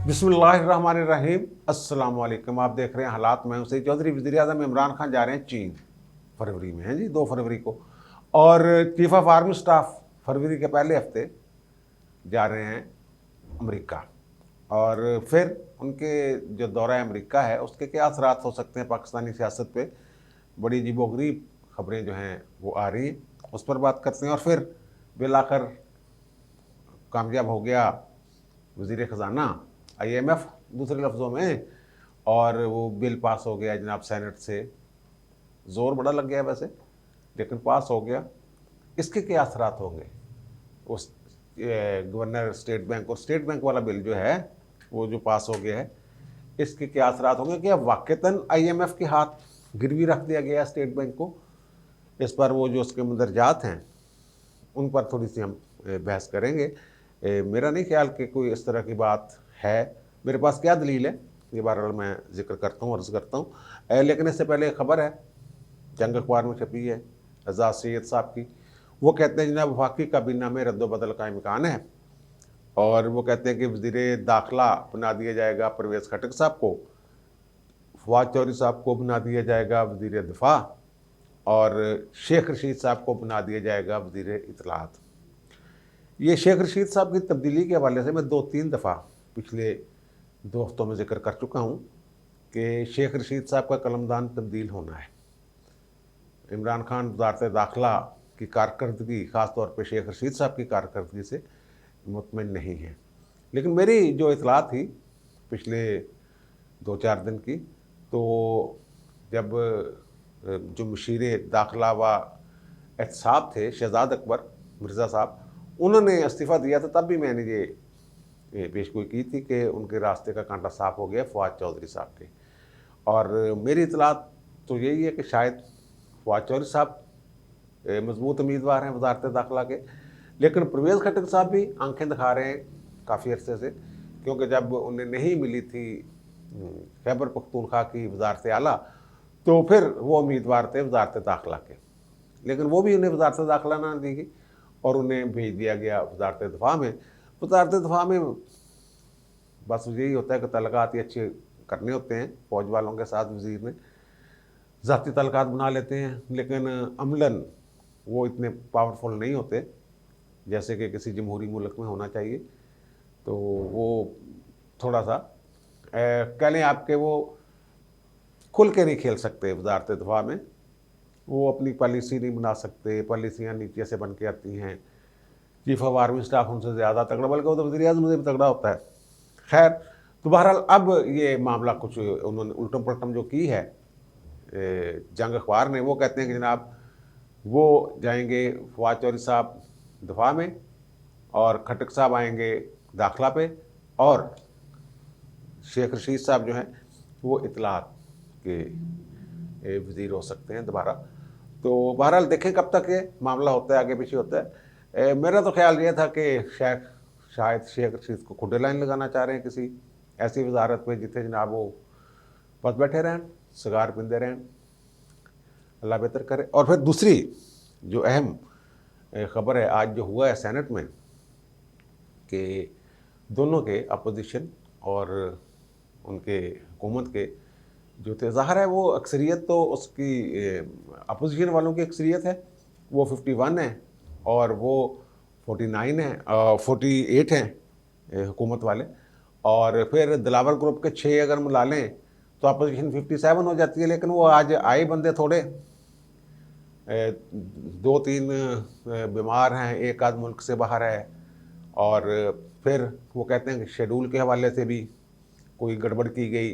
बिस्मिल्लाहिर्रहमानिर्रहीम। अस्सलाम वालेकुम। आप देख रहे हैं हालात। मैं सईद चौधरी। वज़ीर-ए-आज़म इमरान खान जा रहे हैं चीन फरवरी में, हैं जी, 2 फरवरी को। और चीफ ऑफ आर्मी स्टाफ फरवरी के पहले हफ्ते जा रहे हैं अमेरिका। और फिर उनके जो दौरा अमेरिका है उसके क्या असरात हो सकते हैं पाकिस्तानी सियासत पे, बड़ी अजीबोगरीब खबरें जो हैं वो आ रही हैं, उस पर बात करते हैं। और फिर बिलाखिर कामयाब हो गया वज़ीर ख़जाना IMF दूसरे लफ्ज़ों में, और वो बिल पास हो गया जनाब सेनेट से। ज़ोर बड़ा लग गया वैसे, लेकिन पास हो गया। इसके क्या असरात होंगे उस गवर्नर स्टेट बैंक और स्टेट बैंक वाला बिल जो है वो जो पास हो गया है, इसके क्या असरात होंगे? कि अब वाक़तन IMF के हाथ गिरवी रख दिया गया स्टेट बैंक को। इस पर वो जो उसके मंदरजात हैं उन पर थोड़ी सी हम बहस करेंगे। मेरा नहीं ख्याल कि कोई इस तरह की बात है। मेरे पास क्या दलील है ये बहरहाल मैं जिक्र करता हूँ, अर्ज़ करता हूँ। लेकिन इससे पहले एक ख़बर है, जंग अखबार में छपी है, एजाज सैयद साहब की। वो कहते हैं जनाब वफाकी काबीना में रद्द-ओ-बदल का इम्कान है, और वो कहते हैं कि वज़ीर दाखिला बना दिया जाएगा परवेज़ खटक साहब को, फवाद चौधरी साहब को बना दिया जाएगा वज़ीर दिफा, और शेख रशीद साहब को बना दिया जाएगा वज़ीर इत्तलात। ये शेख रशीद साहब की तब्दीली के हवाले से मैं 2-3 दफ़ा पिछले 2 हफ्तों में जिक्र कर चुका हूँ कि शेख रशीद साहब का कलमदान तब्दील होना है। इमरान खान वज़ारत दाखिला की कारकर्दगी, ख़ास तौर पे शेख रशीद साहब की कारकर्दगी से मुतमिन नहीं है। लेकिन मेरी जो इत्तला थी पिछले 2-4 दिन की, तो जब जो मुशीर दाखिला व एहतसाब थे शहजाद अकबर मिर्ज़ा साहब, उन्होंने इस्तीफ़ा दिया था, तब भी मैंने ये पेशगोई की थी कि उनके रास्ते का कांटा साफ़ हो गया फवाद चौधरी साहब के। और मेरी इत्तला तो यही है कि शायद फवाद चौधरी साहब मजबूत उम्मीदवार हैं वज़ारत दाखिला के, लेकिन परवेज़ खटक साहब भी आंखें दिखा रहे हैं काफ़ी अरसे से, क्योंकि जब उन्हें नहीं मिली थी खैबर पख्तूनख्वा की वज़ारत आला, तो फिर वो उम्मीदवार थे वज़ारत दाखिला के, लेकिन वो भी उन्हें वज़ारत दाखिला ना दी गई और उन्हें भेज दिया गया वज़ारत दिफा में। वज़ारत दिफा में बस यही होता है कि तल्लुकात ही अच्छे करने होते हैं फ़ौज वालों के साथ। वज़ीर ने ज़ाती तल्लुकात बना लेते हैं, लेकिन अमलन वो इतने पावरफुल नहीं होते जैसे कि किसी जमहूरी मुल्क में होना चाहिए। तो वो थोड़ा सा कह लें आपके वो खुल के नहीं खेल सकते वज़ारत दिफा में, वो अपनी पॉलिसी नहीं बना सकते, पॉलिसियाँ नीचे से बन के आती हैं। चीफ ऑफ आर्मी स्टाफ उनसे ज़्यादा तगड़ा, बल्कि वो तो वज़ीर-ए-आज़म से भी तगड़ा होता है। खैर, तो बहरहाल अब ये मामला कुछ उन्होंने उल्टम-पलटम जो की है जंग अखबार ने, वो कहते हैं कि जनाब वो जाएंगे फवाद चौधरी साहब दिफा में और खटक साहब आएंगे दाखिला पे, और शेख रशीद साहब जो हैं वो इत्तलात के वज़ीर हो सकते हैं दोबारा। तो बहरहाल देखें कब तक ये मामला होता है, आगे पीछे होता है। मेरा तो ख्याल ये था कि शायद शेख रशीद को खुद लाइन लगाना चाह रहे हैं किसी ऐसी वजारत पे जिथे जनाब वो बस बैठे रहें, सिगार पींदे रहें, अल्लाह बेहतर करे। और फिर दूसरी जो अहम ख़बर है आज जो हुआ है सेनेट में, कि दोनों के अपोजिशन और उनके हुकूमत के जो थे, ज़ाहिर है वो अक्सरियत तो उसकी अपोजिशन वालों की अक्सरियत है, वो 51 है और वो 49 है, 48 हैं हुकूमत वाले, और फिर दिलावर ग्रुप के 6 अगर मिला लें तो अपोजिशन 57 हो जाती है। लेकिन वो आज आए बंदे थोड़े, 2-3 बीमार हैं, एक आध मुल्क से बाहर है, और फिर वो कहते हैं कि शेड्यूल के हवाले से भी कोई गड़बड़ की गई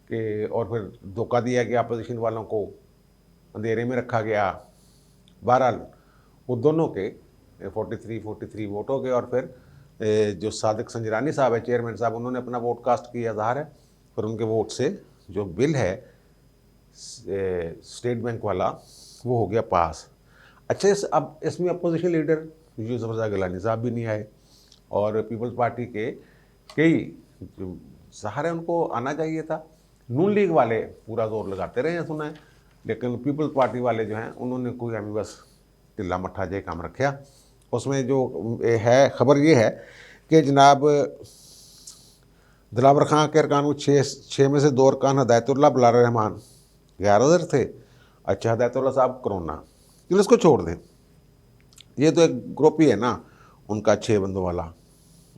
कि, और फिर धोखा दिया गया अपोजिशन वालों को, अंधेरे में रखा गया। बहरहाल वो दोनों के 43 वोट हो गए, और फिर जो सादिक संजरानी साहब है चेयरमैन साहब, उन्होंने अपना वोट कास्ट किया ज़ाहिर है, फिर उनके वोट से जो बिल है स्टेट बैंक वाला वो हो गया पास। अच्छा, अब इसमें अपोजिशन लीडर यूसुफ रज़ा गिलानी साहब भी नहीं आए, और पीपल्स पार्टी के कई जो ज़ाहिर है उनको आना चाहिए था। नून लीग वाले पूरा जोर लगाते रहे हैं सुना है, लेकिन पीपल्स पार्टी वाले जो हैं उन्होंने कोई हमें बस टिल्ला मट्ठा जे काम रखा। उसमें जो है खबर ये है कि जनाब दिलावर खां के अरकान में छः में से 2 अरकान हिदायतुल्लाह बिलाल रहमान गैरहाज़िर थे। अच्छा, हिदायतुल्लाह साहब कोरोना, चलो इसको छोड़ दें, ये तो एक ग्रुप ही है ना उनका 6 बंदों वाला,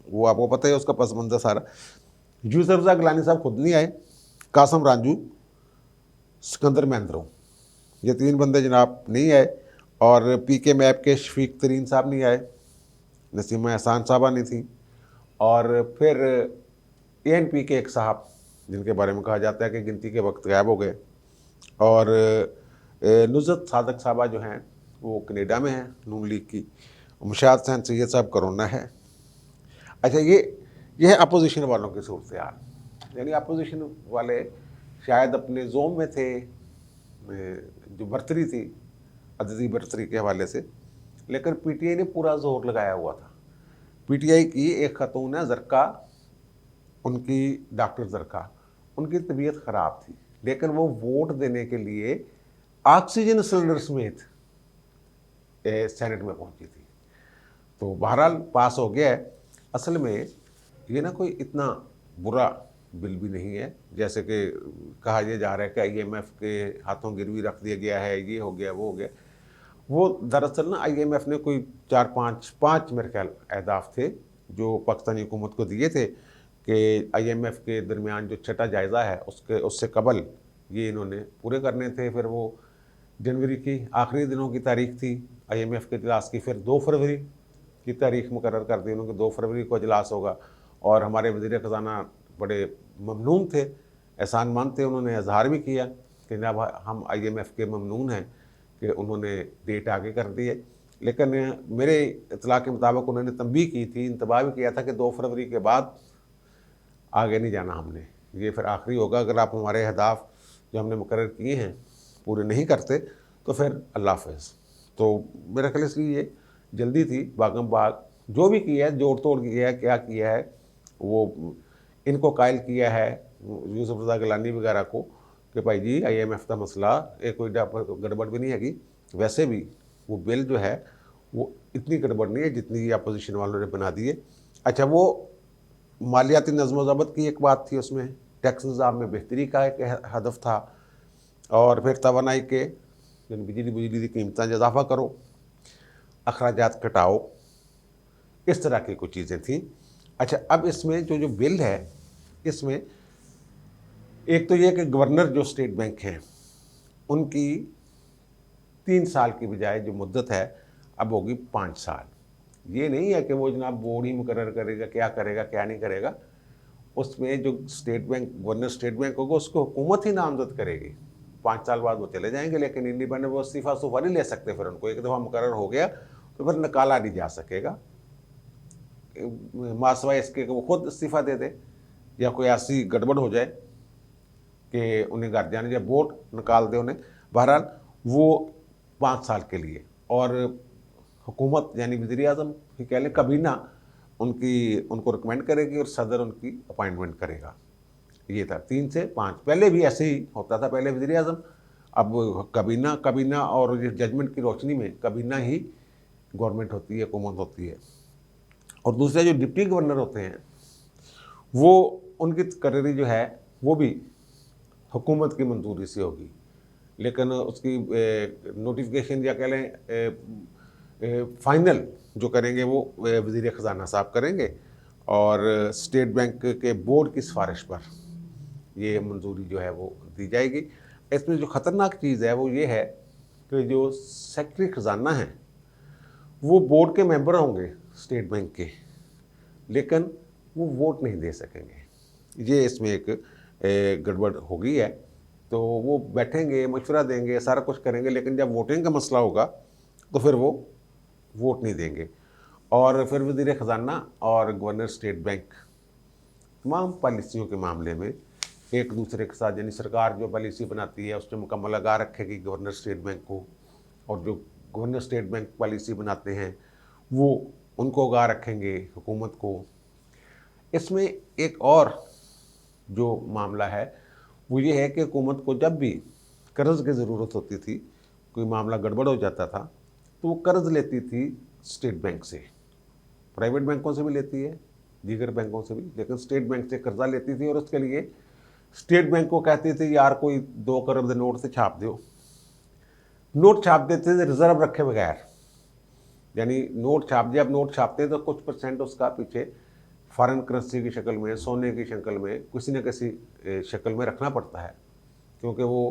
वो आपको पता ही है उसका पस मंज़र सारा। यूसुफ रज़ा गिलानी साहब खुद नहीं आए, कासम रांझू, सिकंदर महेंद्रो, ये 3 बंदे जनाब नहीं आए। और पीके मैप के शफीक तरीन साहब नहीं आए, नसीमा एहसान साहबा नहीं थी। और फिर ANP के एक साहब जिनके बारे में कहा जाता है कि गिनती के वक्त गायब हो गए। और नुज़रत सादक साहबा जो हैं वो कनेडा में हैं नून लीग की। मुशाद हसैन सैयद साहब कोरोना है। अच्छा, ये है अपोजिशन वालों की सूरत हाल, यानी अपोजिशन वाले शायद अपने जोम में थे, जो बर्तरी थी अददी बर्तरी के हवाले से, लेकिन PTI ने पूरा जोर लगाया हुआ था। PTI की एक खातून है ज़रका, उनकी डॉक्टर ज़रका, उनकी तबीयत ख़राब थी, लेकिन वो वोट देने के लिए ऑक्सीजन सिलेंडर समेत सेनेट में पहुंची थी। तो बहरहाल पास हो गया है। असल में ये ना कोई इतना बुरा बिल भी नहीं है जैसे कि कहा यह जा रहा है कि IMF के हाथों गिरवी रख दिया गया है, ये हो गया वो हो गया। वो दरअसल ना IMF ने कोई 4-5 मेरे ख्याल अहदाफ थे जो पाकिस्तानी हुकूमत को दिए थे कि IMF के दरमियान जो छठा जायज़ा है उससे कबल ये इन्होंने पूरे करने थे। फिर वो जनवरी की आखिरी दिनों की तारीख थी IMF के इजलास की, फिर 2 फरवरी की तारीख मुकर्रर कर दी उन्होंने, 2 फरवरी को इजलास होगा। और हमारे वज़ीर ख़ज़ाना बड़े ममनून थे, एहसानमंद थे, उन्होंने इजहार भी किया कि जनाब हम IMF के ममनून हैं कि उन्होंने डेट आगे कर दी है। लेकिन मेरे इतला के मुताबिक उन्होंने तंबीह की थी, इंतबाह भी किया था कि 2 फरवरी के बाद आगे नहीं जाना हमने, ये फिर आखिरी होगा। अगर आप हमारे अहदाफ जो हमने मुकर्रर किए हैं पूरे नहीं करते तो फिर अल्लाह हाफ़िज़। तो मेरा ख्याल इसलिए ये जल्दी थी, बागम बाग जो भी किया है, जोड़ तोड़ किया है, क्या किया है, वो इनको कायल किया है यूसुफ रज़ा गिलानी वगैरह को कि भाई जी IMF का मसला एक कोई गड़बड़ भी नहीं हैगी। वैसे भी वो बिल जो है वो इतनी गड़बड़ नहीं है जितनी ये अपोजिशन वालों ने बना दी है। अच्छा, वो मालियाती नज़्म ज़ब्त की एक बात थी, उसमें टैक्स निज़ाम में बेहतरी का एक हदफ था। और फिर तवानाई के बिजली की कीमत इजाफा करो, अखराजात घटाओ, इस तरह की कुछ चीज़ें थी। अच्छा, अब इसमें जो बिल है इसमें एक तो ये कि गवर्नर जो स्टेट बैंक हैं उनकी 3 साल की बजाय जो मुद्दत है अब होगी 5 साल। ये नहीं है कि वो जनाब बोर्ड ही मुकर्रर करेगा क्या नहीं करेगा। उसमें जो state bank governor state bank होगा उसको हुकूमत ही नामजद करेगी। 5 साल बाद वो चले जाएंगे, लेकिन इंडिपेंडेंट वो इस्तीफ़ा नहीं ले सकते। फिर उनको एक दफ़ा मुकर्रर हो गया तो फिर निकाला नहीं जा सकेगा, मासवाए इसके कि वो खुद इस्तीफ़ा दे दे या कोई ऐसी गड़बड़ हो जाए कि उन्हें घर जाने या वोट निकाल दे उन्हें। बहरहाल वो 5 साल के लिए, और हुकूमत यानी वज़ीर आज़म ही कह लें, कबीना उनको रिकमेंड करेगी और सदर उनकी अपॉइंटमेंट करेगा। ये था 3 से 5, पहले भी ऐसे ही होता था, पहले वज़ीर आज़म, अब कबीना और जजमेंट की रोशनी में कबीना ही गवर्नमेंट होती है, हुकूमत होती है। और दूसरे जो डिप्टी गवर्नर होते हैं वो उनकी तकर्री जो है वो भी हुकूमत की मंजूरी से होगी, लेकिन उसकी नोटिफिकेशन या कह लें फाइनल जो करेंगे वो वज़ीर ख़ज़ाना साहब करेंगे, और स्टेट बैंक के बोर्ड की सिफारिश पर ये मंजूरी जो है वो दी जाएगी। इसमें जो ख़तरनाक चीज़ है वो ये है कि जो सेक्रेटरी ख़ज़ाना हैं वो बोर्ड के मेंबर होंगे स्टेट बैंक के, लेकिन वो वोट नहीं दे सकेंगे। ये इसमें एक गड़बड़ हो गई है। तो वो बैठेंगे, मशवरा देंगे, सारा कुछ करेंगे, लेकिन जब वोटिंग का मसला होगा तो फिर वो वोट नहीं देंगे। और फिर वज़ीर ख़ज़ाना और गवर्नर स्टेट बैंक तमाम पॉलिसियों के मामले में एक दूसरे के साथ, यानी सरकार जो पॉलिसी बनाती है उसमें मुकम्मल लगा रखेगी गवर्नर स्टेट बैंक को, और जो गवर्नर स्टेट बैंक पॉलिसी बनाते हैं वो उनको आगाह रखेंगे हुकूमत को। इसमें एक और जो मामला है वो ये है कि हुकूमत को जब भी कर्ज़ की ज़रूरत होती थी, कोई मामला गड़बड़ हो जाता था, तो वो कर्ज़ लेती थी स्टेट बैंक से, प्राइवेट बैंकों से भी लेती है, दीगर बैंकों से भी, लेकिन स्टेट बैंक से कर्जा लेती थी और उसके लिए स्टेट बैंक को कहती थी यार कोई 2 करोड़ के नोट से छाप दो। नोट छाप देते थे रिजर्व रखे बगैर, यानी नोट छाप दिया। अब नोट छापते हैं तो कुछ परसेंट उसका पीछे फॉरेन करेंसी की शक्ल में, सोने की शक्ल में, किसी न किसी शक्ल में रखना पड़ता है, क्योंकि वो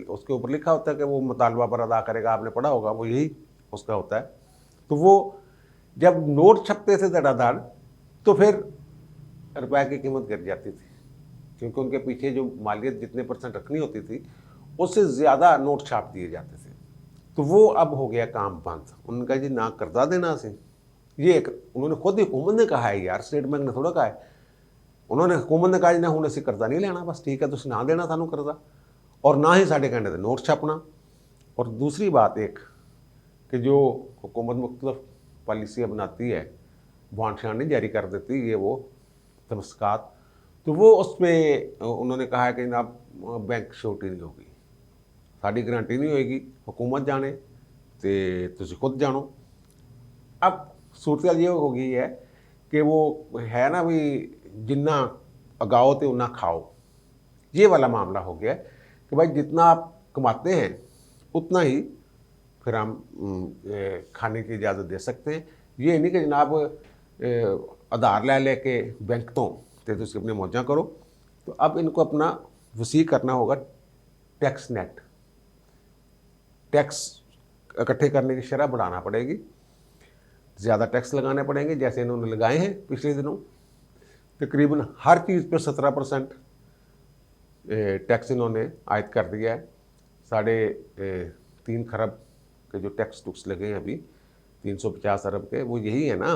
उसके ऊपर लिखा होता है कि वो मुतालबा पर अदा करेगा। आपने पढ़ा होगा, वो यही उसका होता है। तो वो जब नोट छपते थे धड़ाधड़, तो फिर रुपए की कीमत गिर जाती थी, क्योंकि उनके पीछे जो मालियत जितने परसेंट रखनी होती थी उससे ज़्यादा नोट छाप दिए जाते थे। तो वो अब हो गया काम बंद। उनका जी ना कर्जा देना से, ये एक उन्होंने खुद ही हुकूमत ने कहा है यार, स्टेट बैंक ने थोड़ा कहा है। उन्होंने हुकूमत ने कहा ना हूँ असी कर्जा नहीं लेना, बस ठीक है तुम ना देना सानू कर्जा, और ना ही साढ़े कहने नोट छापना। और दूसरी बात एक कि जो हुकूमत मुख्तलिफ पॉलिसियाँ बनाती है, बॉन्ड शांड नहीं जारी कर देती, ये वो तमस्कात, तो वो उस पर उन्होंने कहा है कि जनाब बैंक श्योरिटी नहीं होगी, साड़ी गारंटी नहीं होएगी, हुकूमत जाने तो तुम खुद जानो। अब सूरत ये हो गई है कि वो है ना भी जिन्ना अगाओ तो उन्ना खाओ, ये वाला मामला हो गया कि भाई जितना आप कमाते हैं उतना ही फिर हम खाने की इजाज़त दे सकते हैं। ये नहीं कि जनाब आधार ले लेके बैंक तो तुम अपने मौजा करो। तो अब इनको अपना वसी करना होगा टैक्स नेट, टैक्स इकट्ठे करने की शरह बढ़ाना पड़ेगी, ज़्यादा टैक्स लगाने पड़ेंगे जैसे इन्होंने लगाए हैं पिछले दिनों। तकरीबन हर चीज़ पे 17% टैक्स इन्होंने आयद कर दिया है। 3.5 खरब के जो टैक्स टुक्स लगे हैं अभी 350 अरब के, वो यही है ना।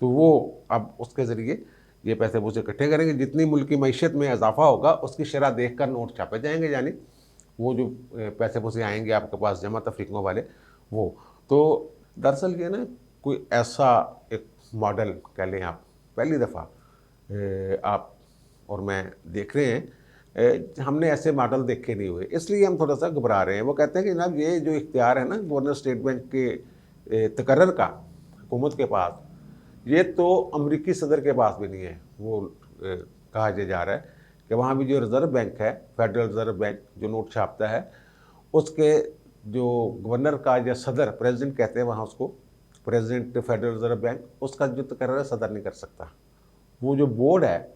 तो वो अब उसके ज़रिए ये पैसे वो इकट्ठे करेंगे। जितनी मुल्क की मईशत में इजाफा होगा उसकी शरह देख कर नोट छापे जाएंगे, यानी वो जो पैसे पुसे आएंगे आपके पास जमा तफरीकों वाले वो। तो दरअसल ये ना कोई ऐसा एक मॉडल कह लें आप, पहली दफ़ा आप और मैं देख रहे हैं, हमने ऐसे मॉडल देखे नहीं हुए, इसलिए हम थोड़ा सा घबरा रहे हैं। वो कहते हैं कि जनाब ये जो इख्तियार है ना गवर्नर स्टेट बैंक के तकर्रर का हुकूमत के पास, ये तो अमरीकी सदर के पास भी नहीं है। वो कहा जा रहा है कि वहाँ भी जो रिज़र्व बैंक है, फेडरल रिज़र्व बैंक जो नोट छापता है, उसके जो गवर्नर का या सदर, प्रेसिडेंट कहते हैं वहाँ उसको, प्रेसिडेंट फेडरल रिज़र्व बैंक, उसका जो तकर्रर है सदर नहीं कर सकता। वो जो बोर्ड है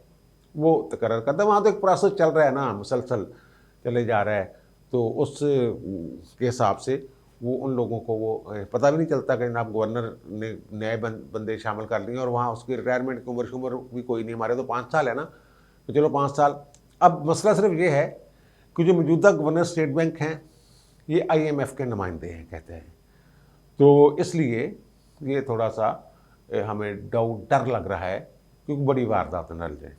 वो तकर्रर करता है। वहाँ तो एक प्रोसेस चल रहा है ना, मुसलसल चले जा रहा है। तो उस के हिसाब से वो उन लोगों को वो पता भी नहीं चलता कि जनाब गवर्नर ने नए बंदे शामिल कर लिए, और वहाँ उसकी रिटायरमेंट की उम्र भी कोई नहीं। हमारे तो 5 साल है ना, तो चलो 5 साल। अब मसला सिर्फ ये है कि जो मौजूदा गवर्नर स्टेट बैंक हैं ये IMF के नुमाइंदे हैं कहते हैं। तो इसलिए ये थोड़ा सा हमें डर लग रहा है, क्योंकि बड़ी वारदात न जाए।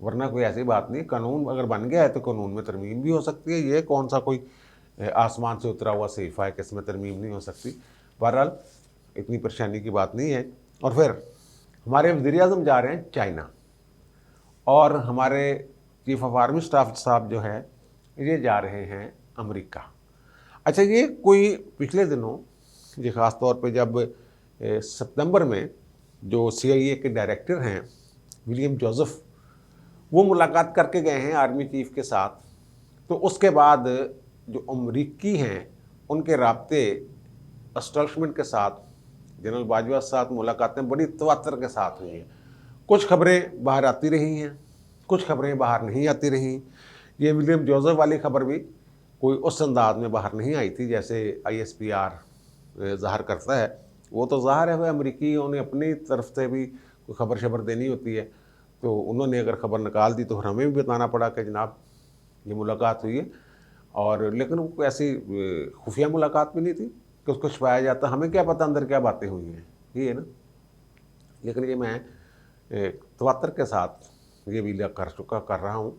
वरना कोई ऐसी बात नहीं, कानून अगर बन गया है तो कानून में तरमीम भी हो सकती है। ये कौन सा कोई आसमान से उतरा हुआ सहीफ़ा है कि इसमें तरमीम नहीं हो सकती। बहरहाल इतनी परेशानी की बात नहीं है। और फिर हमारे वज़ीर-ए-आज़म जा रहे हैं चाइना, और हमारे चीफ ऑफ आर्मी स्टाफ साहब जो है ये जा रहे हैं अमेरिका। अच्छा, ये कोई पिछले दिनों ये ख़ास तौर पे जब सितंबर में जो CIA के डायरेक्टर हैं विलियम जोसेफ, वो मुलाकात करके गए हैं आर्मी चीफ के साथ, तो उसके बाद जो अमरीकी हैं उनके राब्ते एस्टेब्लिशमेंट के साथ, जनरल बाजवा के साथ मुलाकातें बड़ी तवत्तर के साथ हुई हैं। कुछ खबरें बाहर आती रही हैं, कुछ खबरें बाहर नहीं आती रहीं। ये विलियम जोसेफ वाली खबर भी कोई उस अंदाज में बाहर नहीं आई थी जैसे ISPR ज़ाहिर करता है। वो तो ज़ाहिर है वह अमरीकी, उन्हें अपनी तरफ से भी कोई खबर शबर देनी होती है, तो उन्होंने अगर खबर निकाल दी तो हमें भी बताना पड़ा कि जनाब ये मुलाकात हुई है। और लेकिन वो ऐसी खुफिया मुलाकात भी नहीं थी कि उसको छुपाया जाता। हमें क्या पता अंदर क्या बातें हुई हैं, ये है ना। लेकिन ये मैं तवत्तर के साथ ये भी कर रहा हूँ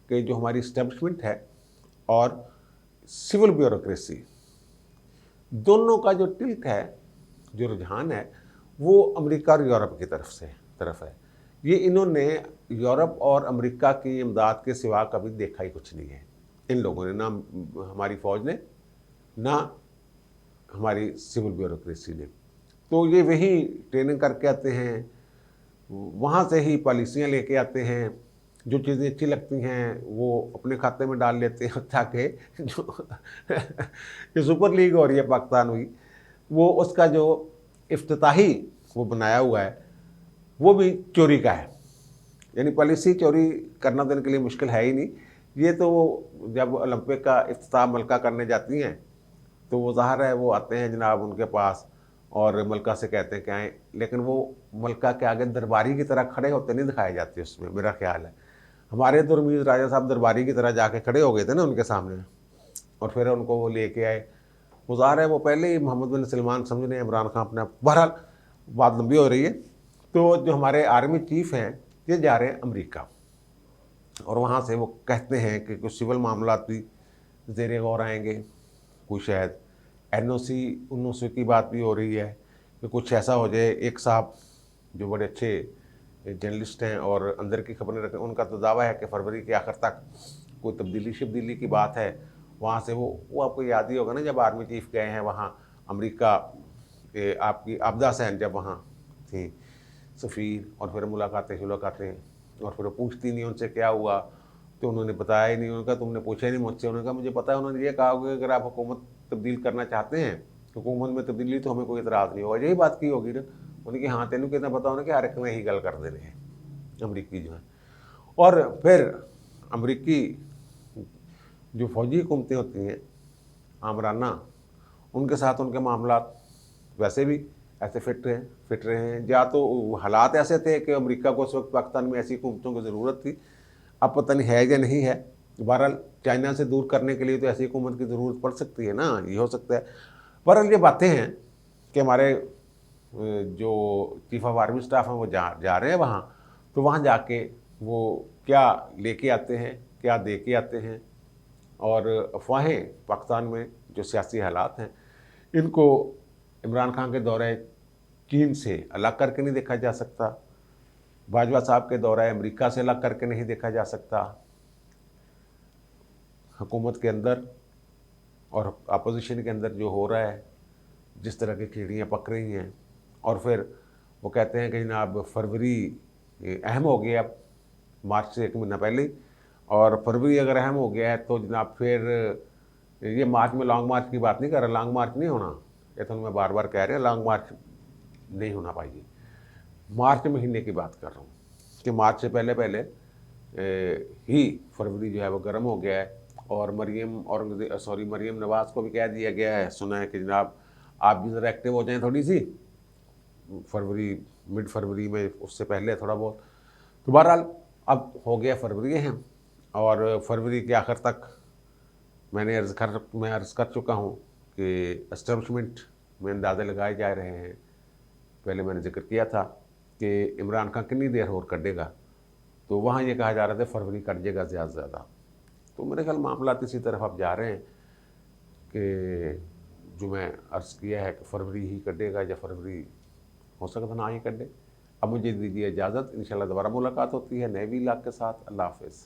कि जो हमारी इस्टेब्लिशमेंट है और सिविल ब्यूरोक्रेसी, दोनों का जो टिल्ट है, जो रुझान है, वो अमेरिका और यूरोप की तरफ है। ये इन्होंने यूरोप और अमेरिका की इमदाद के सिवा कभी देखा ही कुछ नहीं है इन लोगों ने, ना हमारी फ़ौज ने, ना हमारी सिविल ब्यूरोक्रेसी ने। तो ये वही ट्रेनिंग करके आते हैं, वहाँ से ही पॉलिसियाँ लेके आते हैं, जो चीज़ें अच्छी लगती हैं वो अपने खाते में डाल लेते हैं ताकि जो जो सुपर लीग हो रही है पाकिस्तान हुई, वो उसका जो इफ्तिताही वो बनाया हुआ है वो भी चोरी का है। यानी पॉलिसी चोरी करना तो इनके लिए मुश्किल है ही नहीं। ये तो वो जब ओलंपिक का इफ्तिताह मलका करने जाती हैं तो वो ज़ाहिर है वो आते हैं जनाब उनके पास और मलका से कहते हैं कि आएँ, लेकिन वो मलका के आगे दरबारी की तरह खड़े होते नहीं दिखाए जाते उसमें, मेरा ख्याल है। हमारे तो रमीज़ राजा साहब दरबारी की तरह जाके खड़े हो गए थे ना उनके सामने, और फिर उनको वो लेके आए। वो ज़ाहिर है वो पहले ही मोहम्मद बिन सलमान समझ रहे हैं इमरान खान अपने आप। बहरहाल बात लंबी हो रही है। तो जो हमारे आर्मी चीफ हैं ये जा रहे हैं अमेरिका, और वहाँ से वो कहते हैं कि कुछ सिविल मामला भी ज़ेर गौर आएंगे, कोई शायद एनओसी उन्नोसी की बात भी हो रही है कि कुछ ऐसा हो जाए। एक साहब जो बड़े अच्छे जर्नलिस्ट हैं और अंदर की खबरें रखें, उनका तो दावा है कि फरवरी के आखिर तक कोई तब्दीली शब्दीली की बात है। वहाँ से वो आपको याद ही होगा ना, जब आर्मी चीफ गए हैं वहाँ अमेरिका, आपकी आपदा सहन जब वहाँ थी सफ़ीर, और फिर मुलाकातें और फिर पूछती नहीं उनसे क्या हुआ, तो उन्होंने बताया ही नहीं। उनका तुमने पूछा ही नहीं मुझसे। उन्होंने कहा मुझे पता है। उन्होंने ये कहा कि अगर आप हुकूमत तब्दील करना चाहते हैं, हुकूमत में तब्दीली तो हमें कोई इतराज़ नहीं होगा। यही बात की होगी ना। उन्होंने कि हाँ तेनों कितना पता होना कि हर एक में ही गल कर दे रहे हैं अमरीकी जो है। और फिर अमरीकी जो फौजी हुकूमतें होती हैं आमराना, उनके साथ उनके मामला वैसे भी ऐसे फिट रहे हैं। या तो हालात ऐसे थे कि अमेरिका को उस वक्त पाकिस्तान में ऐसी हुकूमतों की ज़रूरत थी, अब पता नहीं है या नहीं है। बहरहाल चाइना से दूर करने के लिए तो ऐसी हुकूमत की ज़रूरत पड़ सकती है ना, ये हो सकता है। बहरहाल ये बातें हैं कि हमारे जो चीफ ऑफ आर्मी स्टाफ हैं वो जा रहे हैं वहाँ, तो वहाँ जाके वो क्या लेके आते हैं, क्या दे के आते हैं, और अफवाहें पाकिस्तान में जो सियासी हालात हैं इनको इमरान खान के दौरे चीन से अलग करके नहीं देखा जा सकता, बाजवा साहब के दौरे अमेरिका से अलग करके नहीं देखा जा सकता। हुकूमत के अंदर और अपोजिशन के अंदर जो हो रहा है, जिस तरह की कीड़ियाँ पक रही हैं, और फिर वो कहते हैं कि जनाब फरवरी अहम हो गया अब, मार्च से 1 महीना पहले ही, और फरवरी अगर अहम हो गया है तो जनाब फिर ये मार्च में लॉन्ग मार्च की बात नहीं कर रहा, लॉन्ग मार्च नहीं होना, ये तो मैं बार बार कह रहे हैं लॉन्ग मार्च नहीं होना पाइए। मार्च महीने की बात कर रहा हूँ कि मार्च से पहले पहले ही फरवरी जो है वो गर्म हो गया है। और मरीम नवाज़ को भी कह दिया गया है, सुना है कि जनाब आप भी ज़रा एक्टिव हो जाएं थोड़ी सी फरवरी, मिड फरवरी में, उससे पहले थोड़ा बहुत। तो बहरहाल अब हो गया फरवरी है, और फरवरी के आखिर तक मैं अर्ज़ कर चुका हूँ कि एस्टेब्लिशमेंट में अंदाज़े लगाए जा रहे हैं। पहले मैंने जिक्र किया था कि इमरान खान कितनी देर और कटेगा, तो वहाँ ये कहा जा रहा था फरवरी कट जाएगा ज़्यादा से ज़्यादा। तो मेरे ख्याल मामला इसी तरफ अब जा रहे हैं कि जो मैं अर्ज़ किया है कि फरवरी ही कटेगा, या फरवरी हो सकता ना ही कटे। अब मुझे दीजिए इजाज़त, इंशाल्लाह दोबारा मुलाकात होती है नए व्लॉग के साथ। अल्लाह हाफ़िज़।